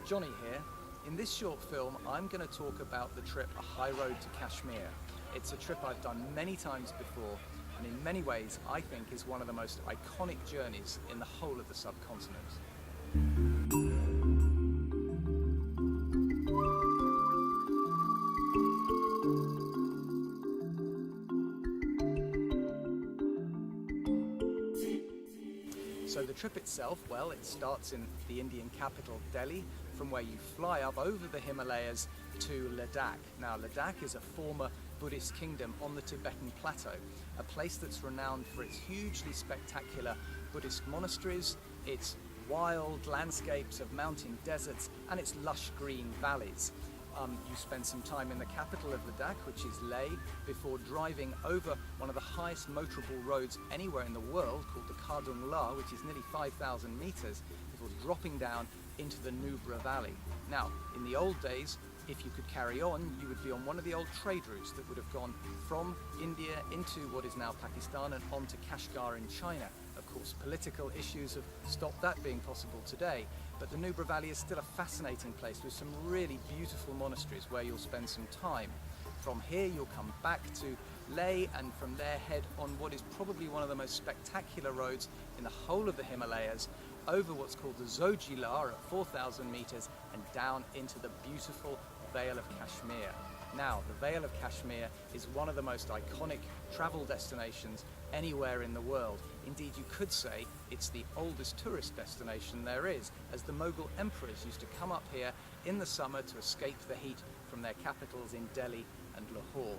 Johnny here. In this short film, I'm going to talk about the trip A High Road to Kashmir. It's a trip I've done many times before, and in many ways I think is one of the most iconic journeys in the whole of the subcontinent. So the trip itself, well, it starts in the Indian capital, Delhi, from where you fly up over the Himalayas to Ladakh. Now, Ladakh is a former Buddhist kingdom on the Tibetan plateau, a place that's renowned for its hugely spectacular Buddhist monasteries, its wild landscapes of mountain deserts, and its lush green valleys. You spend some time in the capital of Ladakh, which is Leh, before driving over one of the highest motorable roads anywhere in the world, called the Khardung La, which is nearly 5,000 meters, before dropping down into the Nubra Valley. Now, in the old days, if you could carry on, you would be on one of the old trade routes that would have gone from India into what is now Pakistan and on to Kashgar in China. Of course, political issues have stopped that being possible today, but the Nubra Valley is still a fascinating place with some really beautiful monasteries where you'll spend some time. From here you'll come back to Leh, and from there head on what is probably one of the most spectacular roads in the whole of the Himalayas, over what's called the Zojila at 4,000 meters and down into the beautiful Vale of Kashmir. Now, the Vale of Kashmir is one of the most iconic travel destinations anywhere in the world. Indeed, you could say it's the oldest tourist destination there is, as the Mughal emperors used to come up here in the summer to escape the heat from their capitals in Delhi and Lahore.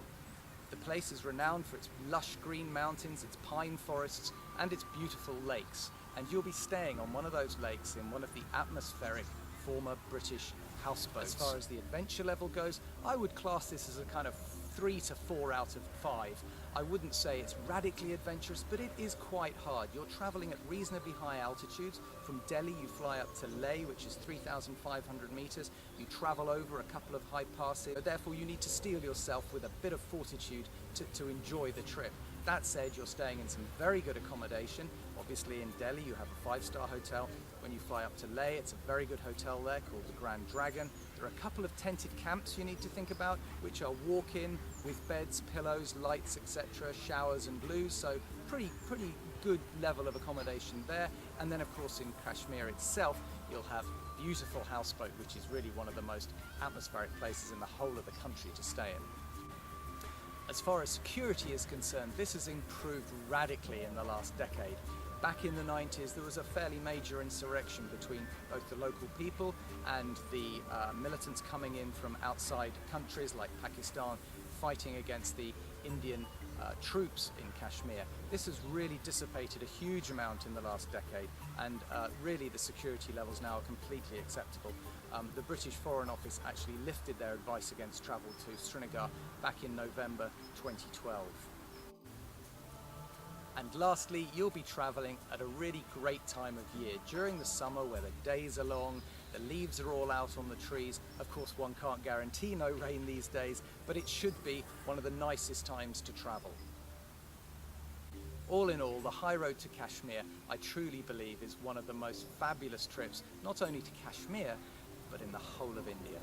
The place is renowned for its lush green mountains, its pine forests, and its beautiful lakes. And you'll be staying on one of those lakes in one of the atmospheric former British houseboats. As far as the adventure level goes, I would class this as a kind of 3 to 4 out of 5. I wouldn't say it's radically adventurous, but it is quite hard. You're traveling at reasonably high altitudes. From Delhi you fly up to Leh, which is 3,500 meters. You travel over a couple of high passes, therefore you need to steel yourself with a bit of fortitude to enjoy the trip. That said, you're staying in some very good accommodation. Obviously in Delhi you have a 5-star hotel. When you fly up to Leh, it's a very good hotel there called the Grand Dragon. There are a couple of tented camps you need to think about, which are walk-in with beds, pillows, lights, etc., showers and loos, so pretty good level of accommodation there. And then of course in Kashmir itself you'll have beautiful houseboat, which is really one of the most atmospheric places in the whole of the country to stay in. As far as security is concerned, this has improved radically in the last decade. Back in the 90s, there was a fairly major insurrection between both the local people and the militants coming in from outside countries like Pakistan, fighting against the Indian troops in Kashmir. This has really dissipated a huge amount in the last decade, and really the security levels now are completely acceptable. The British Foreign Office actually lifted their advice against travel to Srinagar back in November 2012. And lastly, you'll be travelling at a really great time of year, during the summer where the days are long, the leaves are all out on the trees. Of course, one can't guarantee no rain these days, but it should be one of the nicest times to travel. All in all, the High Road to Kashmir, I truly believe, is one of the most fabulous trips, not only to Kashmir, but in the whole of India.